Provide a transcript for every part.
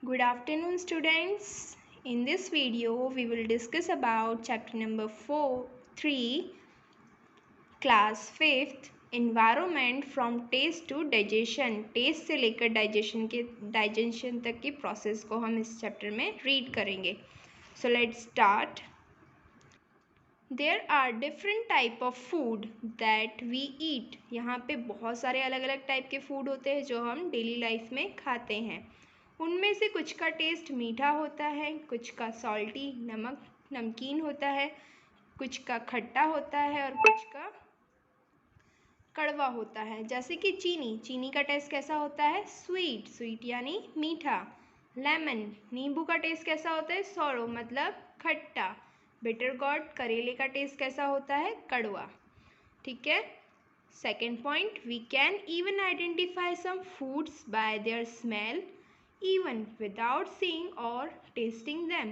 Good afternoon, students. In this video, we will discuss about chapter number 3, class 5th, environment from taste to digestion. Taste से लेकर digestion तक की process को हम इस chapter में read करेंगे. So let's start. There are different type of food that we eat. यहाँ पे बहुत सारे अलग अलग टाइप के फूड होते हैं जो हम डेली लाइफ में खाते हैं. उनमें से कुछ का टेस्ट मीठा होता है, कुछ का सॉल्टी नमकीन होता है, कुछ का खट्टा होता है और कुछ का कड़वा होता है. जैसे कि चीनी का टेस्ट कैसा होता है? स्वीट यानी मीठा. लेमन नींबू का टेस्ट कैसा होता है? सॉरो मतलब खट्टा. बिटर गॉर्ड करेले का टेस्ट कैसा होता है? कड़वा. ठीक है. Second point, we can even identify some foods by their smell even without seeing or tasting them.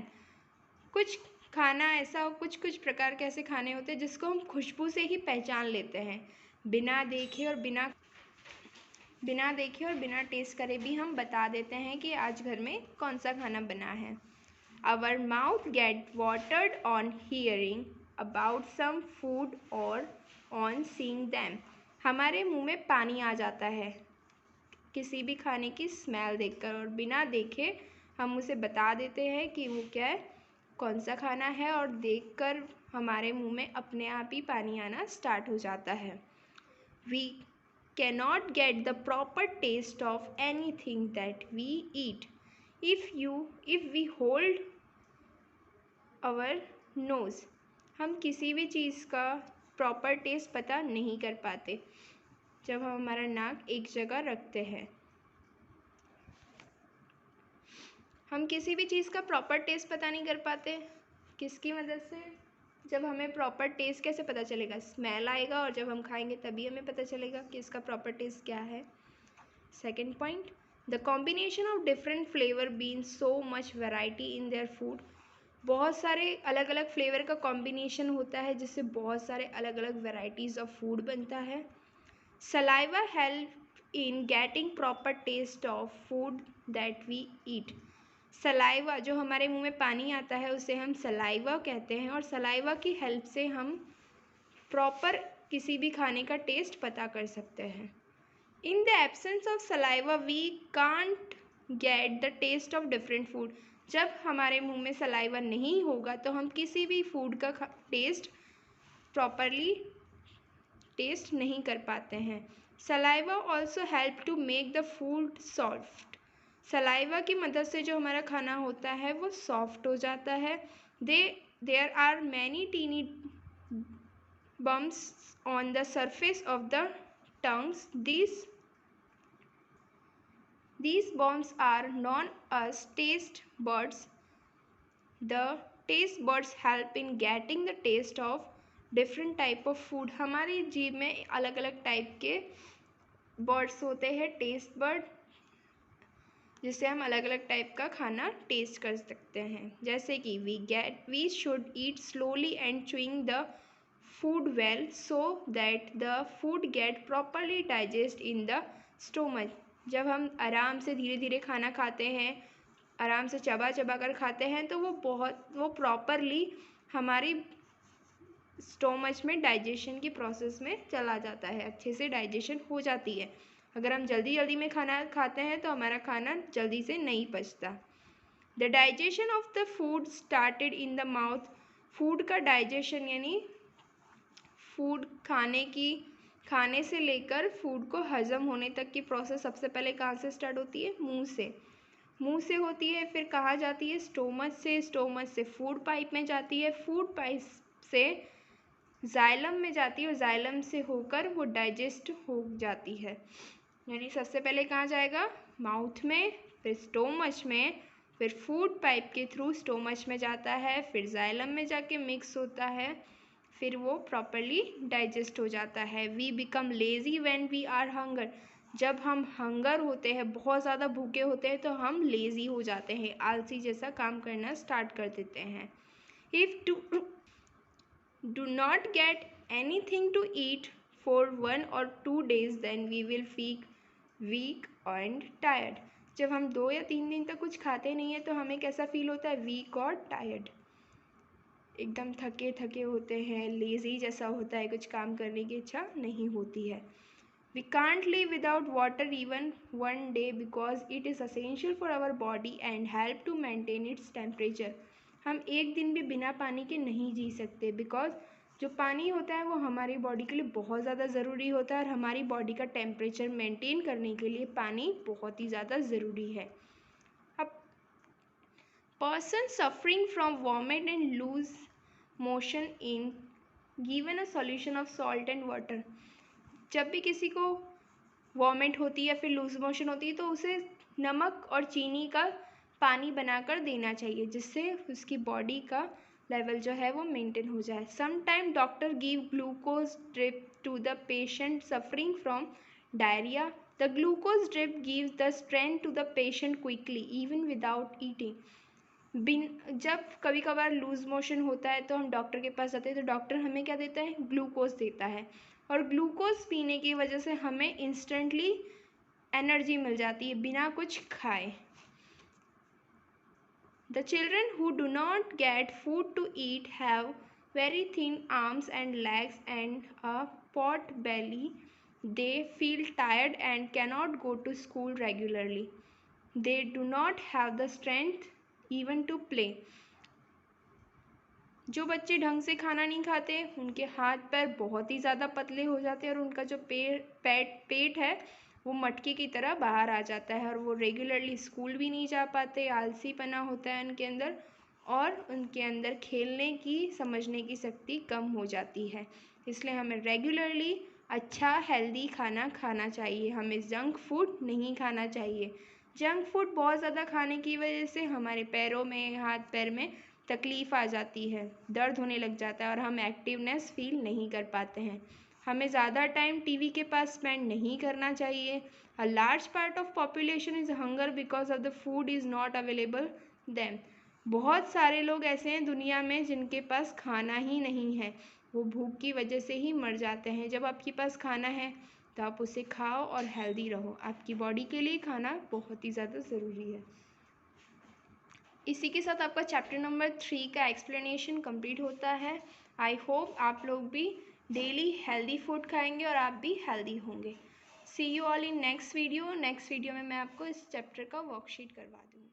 कुछ खाना ऐसा कुछ प्रकार के ऐसे खाने होते हैं जिसको हम खुशबू से ही पहचान लेते हैं. बिना देखे और बिना टेस्ट करे भी हम बता देते हैं कि आज घर में कौन सा खाना बना है. Our mouth get watered on hearing about some food or on seeing them. हमारे मुंह में पानी आ जाता है किसी भी खाने की स्मेल देखकर, और बिना देखे हम उसे बता देते हैं कि वो क्या है, कौन सा खाना है, और देखकर हमारे मुंह में अपने आप ही पानी आना स्टार्ट हो जाता है. We cannot get the proper taste of anything that we eat if we hold our nose. हम किसी भी चीज़ का प्रॉपर टेस्ट पता नहीं कर पाते जब हम हमारा नाक एक जगह रखते हैं. हम किसी भी चीज़ का प्रॉपर टेस्ट पता नहीं कर पाते. किसकी मदद से? जब हमें प्रॉपर टेस्ट कैसे पता चलेगा? स्मेल आएगा और जब हम खाएंगे तभी हमें पता चलेगा कि इसका प्रॉपर टेस्ट क्या है. Second point, the combination of different flavour been so much variety in their food. बहुत सारे अलग अलग फ्लेवर का कॉम्बिनेशन होता है जिससे बहुत सारे अलग अलग वेराइटीज़ ऑफ फूड बनता है. Saliva help in getting proper taste of food that we eat. Saliva, जो हमारे मुंह में पानी आता है उसे हम सलाइवा कहते हैं, और सलाइवा की हेल्प से हम प्रॉपर किसी भी खाने का टेस्ट पता कर सकते हैं. In the absence of saliva we can't get the taste of different food. जब हमारे मुंह में सलाइवा नहीं होगा तो हम किसी भी फूड का टेस्ट प्रॉपरली टेस्ट नहीं कर पाते हैं. Saliva also help to make the food soft. Saliva की मदद से जो हमारा खाना होता है वो सॉफ्ट हो जाता है. There are many tiny bumps on the surface of the tongues. These bumps are known as taste buds. The taste buds help in getting the taste of different type of food. हमारी जीभ में अलग अलग type के birds होते हैं, taste bud, जिससे हम अलग अलग टाइप का खाना टेस्ट कर सकते हैं. जैसे कि we should eat slowly and chewing the food well so that the food get properly digest in the stomach. जब हम आराम से धीरे धीरे खाना खाते हैं, आराम से चबा कर खाते हैं, तो वो प्रॉपरली हमारी स्टोमच में डाइजेशन की प्रोसेस में चला जाता है, अच्छे से डाइजेशन हो जाती है. अगर हम जल्दी में खाना खाते हैं तो हमारा खाना जल्दी से नहीं पचता. The digestion of the food started in the mouth. Food का डाइजेशन यानी फूड खाने से लेकर फूड को हजम होने तक की प्रोसेस सबसे पहले कहाँ से स्टार्ट होती है? मुंह से होती है. फिर कहाँ जाती है? स्टोमच से फूड पाइप में जाती है, फूड पाइप से जाइलम में जाती है, और जाइलम से होकर वो डाइजेस्ट हो जाती है. यानी सबसे पहले कहाँ जाएगा? माउथ में, फिर स्टोमच में, फिर फूड पाइप के थ्रू स्टोमच में जाता है, फिर जाइलम में जाके मिक्स होता है, फिर वो प्रॉपरली डाइजेस्ट हो जाता है. We become lazy when we are hunger. जब हम हंगर होते हैं, बहुत ज़्यादा भूखे होते हैं, तो हम लेज़ी हो जाते हैं, आलसी जैसा काम करना स्टार्ट कर देते हैं. If do not get anything to eat for 1 or 2 days, then we will feel weak and tired. जब हम 2 या 3 दिन तक कुछ खाते नहीं हैं तो हमें कैसा फील होता है? वीक और टायर्ड, एकदम थके थके होते हैं, लेज़ी जैसा होता है, कुछ काम करने की इच्छा नहीं होती है। We can't live without water even one day because it is essential for our body and help to maintain its temperature. हम एक दिन भी बिना पानी के नहीं जी सकते बिकॉज जो पानी होता है वो हमारी बॉडी के लिए बहुत ज़्यादा ज़रूरी होता है और हमारी बॉडी का टेम्परेचर मेंटेन करने के लिए पानी बहुत ही ज़्यादा ज़रूरी है। अब person suffering from vomit and loose motion in given a solution of salt and water, जब भी किसी को वॉमिट होती है या फिर लूज मोशन होती है तो उसे नमक और चीनी का पानी बनाकर देना चाहिए जिससे उसकी बॉडी का लेवल जो है वो मेंटेन हो जाए। Some time doctor give glucose drip to the patient suffering from diarrhoea. The glucose drip gives the strength to the patient quickly even without eating. जब कभी कभार लूज मोशन होता है तो हम डॉक्टर के पास जाते हैं तो डॉक्टर हमें क्या देता है? ग्लूकोज देता है और ग्लूकोज पीने की वजह से हमें इंस्टेंटली एनर्जी मिल जाती है बिना कुछ खाए। The children who do not get food to eat have very thin arms and legs and a pot belly. They feel tired and cannot go to school regularly. They do not have the strength even to play. जो बच्चे ढंग से खाना नहीं खाते उनके हाथ पैर बहुत ही ज़्यादा पतले हो जाते हैं और उनका जो पेट है वो मटके की तरह बाहर आ जाता है और वो रेगुलरली स्कूल भी नहीं जा पाते, आलसीपना होता है उनके अंदर और उनके अंदर खेलने की, समझने की शक्ति कम हो जाती है। इसलिए हमें रेगुलरली अच्छा हेल्दी खाना खाना चाहिए, हमें जंक फूड नहीं खाना चाहिए। जंक फूड बहुत ज़्यादा खाने की वजह से हमारे पैरों में, हाथ पैर में तकलीफ़ आ जाती है, दर्द होने लग जाता है और हम एक्टिवनेस फील नहीं कर पाते हैं। हमें ज़्यादा टाइम टीवी के पास स्पेंड नहीं करना चाहिए। A large part of population is hunger because of the food is not available them. बहुत सारे लोग ऐसे हैं दुनिया में जिनके पास खाना ही नहीं है, वो भूख की वजह से ही मर जाते हैं। जब आपके पास खाना है तो आप उसे खाओ और हेल्दी रहो, आपकी बॉडी के लिए खाना बहुत ही ज़्यादा ज़रूरी है। इसी के साथ आपका चैप्टर नंबर 3 का एक्सप्लेनेशन कंप्लीट होता है। आई होप आप लोग भी डेली हेल्दी फूड खाएंगे और आप भी हेल्दी होंगे। See you all in next video. Next video में मैं आपको इस चैप्टर का वर्कशीट करवा दूँगी।